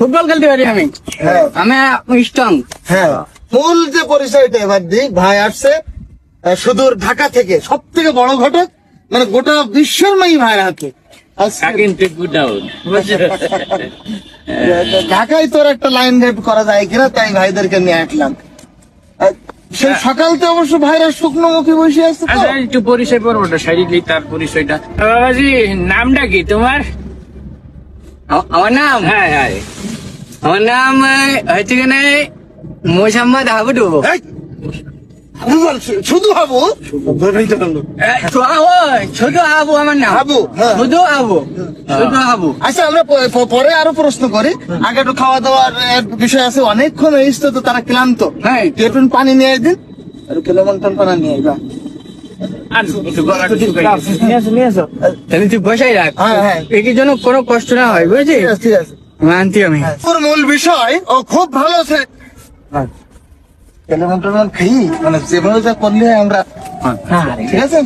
Football খেলতে পারি আমি। আমি স্ট্রং। হ্যাঁ, মূল যে পরিচয়টা এবার দিই, ভাই আসছে সুদূর ঢাকা থেকে, সব থেকে বড় ঘটক, মানে গোটা বিশ্বময়ী ভাইয়ের হাতে। ঢাকায় তোর একটা লাইন ঘাট করা যায় কিনা, তাই ভাইদেরকে নিয়ে আসলাম। সেই সকালতে অবশ্য ভাইরা শুকনো মুখে বসে আছে। একটু পরিচয় পড়বো না, শারীরিক তার পরিচয়টা। বাবাজি, নামটা কি তোমার? আমার নাম? হ্যাঁ হ্যাঁ, আমার নাম হচ্ছে কিনা মোসাম্মদ হাবুডু। শুধু হাবু? শুধু আবু আমার নাম। হাবু? শুধু আবু, শুধু আবু। আচ্ছা, আমরা পরে আরো প্রশ্ন করি, আগে একটু খাওয়া দাওয়ার বিষয় আছে। অনেকক্ষণ এসছে তো, তারা ক্লান্ত। হ্যাঁ, একটু পানি নিয়ে দিন, আর কিলোমন পানি নিয়ে আইবা। তুই বসাই রাখ। এর জন্য কোনো কষ্ট না হয়, বুঝেছিস? ঠিক আছে, মানছি আমি। মূল বিষয় ও খুব ভালো আছে। খাই মানে যেভাবে যা করলে আমরা, ঠিক আছে।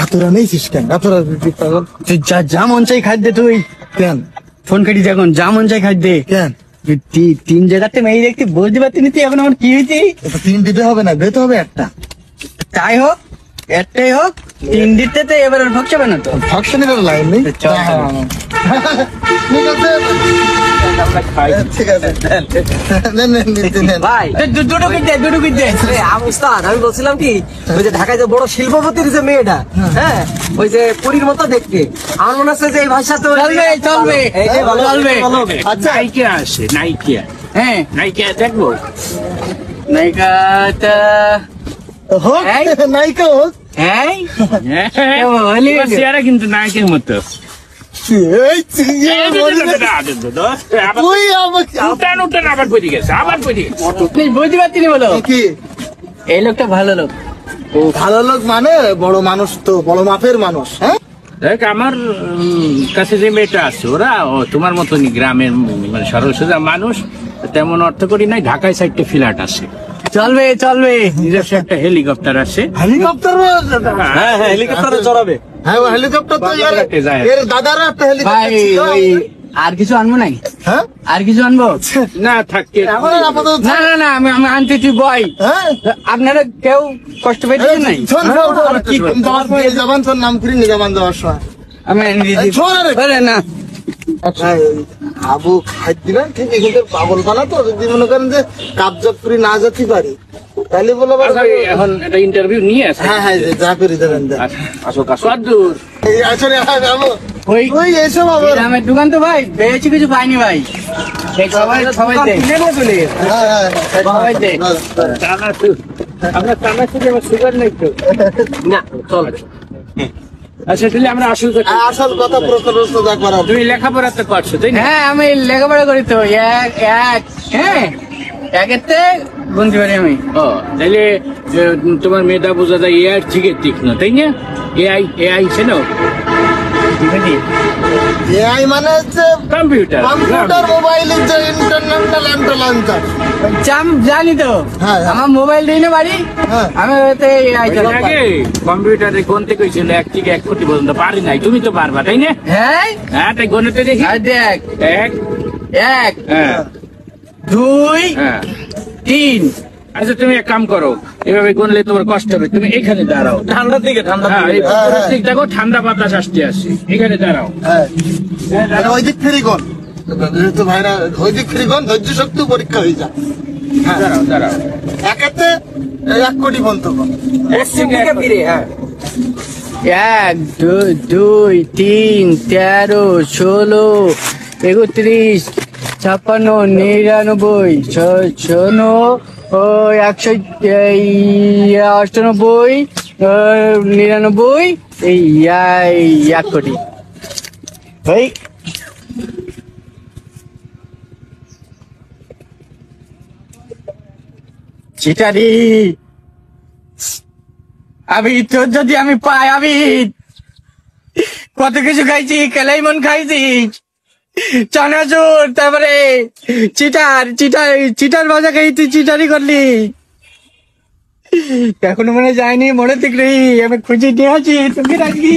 এতটা নেইছিস কেন? এতটা যা মন চাই খাদ্য তুই কেন ফোন কাটি, যখন যা মন চাই খাদ্য কেন? তিন জায়গাতে মেয়ে দেখতে বুঝতে পারতি তুই এখন আমার কি হয়েছে? তিন দিতে হবে না, দিতে হবে একটা। তাই হোক, একটাই হোক, তিন দিতে তো এবার ভক্স হবে না তো। ভক্সনের লাইন নেই। ঠিক আছে, আমি বলছিলাম কি, ওই যে ঢাকায় যে বড় শিল্পপতির যে মেয়েটা, হ্যাঁ, ওই যে পুরীর মতো দেখতে, আমার মনে হচ্ছে যে এই ভাষা তো চলবে। আচ্ছা, নায়িকা আসে, নায়িকা। হ্যাঁ, নায়িকা দেখবো। নায়িকাটা হোক, নায়িকা হোক। হ্যাঁ, কিন্তু নায়কের মতো। বুঝতে পারছি না, বলো কি এই লোকটা ভালো লোক? ও ভালো লোক মানে বড় মানুষ তো, বড় মাপের মানুষ। হ্যাঁ, দেখ, আমার কাছে যে মেয়েটা আছে, ওরা তোমার মতনই গ্রামের, মানে সরল সোজা মানুষ, তেমন অর্থ করি নাই। ঢাকায় সাইডটা ফ্ল্যাট আছে, চলবে চলবে। নিজস্ব একটা হেলিকপ্টার আছে। হেলিকপ্টার? হ্যাঁ হ্যাঁ, হেলিকপ্টারে চড়াবে। হ্যাঁ, হেলিকপ্টার তো এর দাদারও একটা হেলিকপ্টার ছিল। আর কিছু আনবো নাই? হ্যাঁ, আর কিছু আনবো না? থাকতে না না না, আমি আনতে তুই বয়। আপনারা কেউ কষ্ট পেয়েছেন নাই? নিজামান তোর নাম করি, নিজামান যাওয়ার সময় আমি না আবু খাই দিবেন ঠিক, কিন্তু পাগল পানা তো, যদি মনে করেন যে কাবজাব করে না যেতে পারি তাহলে বলো। এখন একটা ইন্টারভিউ নিয়ে আসে। হ্যাঁ হ্যাঁ, যা করে দেবেন। আসো দূর ওই এসব আবার আমার দোকান তো ভাই বেশি কিছু পাইনি ভাই। সবাই আপনার সুগার নেই তো? না, চল। আচ্ছা, তাহলে আমরা আসল কথা প্রশ্ন যা করা। তুমি লেখাপড়া তো করছো, তাই না? হ্যাঁ, আমি লেখাপড়া করি তো। হ্যাঁ, একেতে গুনতে পারি আমি। ও, তাহলে তোমার মেধা বোঝা যায় এআই থেকে তীক্ষ্ণ, তাই না? এআই ছিল এআই মানে হচ্ছে কম্পিউটার, মোবাইলের যে ইন্টারনেট জানি তো। আমার মোবাইল দিই না বাড়ি, আমি কম্পিউটারে গুনতে কইছিল 1 থেকে 1 কোটি পর্যন্ত পারি নাই, তুমি তো পারবা, তাই না? হ্যাঁ হ্যাঁ, তাই গণিতে দেখি। দেখ, 1 1 2 3। আচ্ছা, তুমি এক কাম করো, এভাবে গুনলে তোমার কষ্ট হবে। তুমি এখানে দাঁড়াও, ঠান্ডার দিকে, দেখো ঠান্ডা বাতাস আসতে আসে, এখানে দাঁড়াও। ওই দিক ফিরি গন, যেহেতু ভাইরা ওই দিক ফিরি গন, ধৈর্য শক্তি পরীক্ষা হয়ে যায়। দাঁড়াও। একেতে 1 কোটি মন্তব্য। 1 2 3 13 16 31 56 99 198 99 এই 1 কোটি ভাই। চিটারি আমি তোর যদি আমি পাই, আমি কত কিছু খাইছি, কেলাইমন খাইছি, চানাচুর, তারপরে চিটার ভাজা খাই, তুই চিটারি করলি। এখনো মনে যায়নি, মনে থেকে আমি খুঁজে নিয়ে আছি, তুমি রাখবি।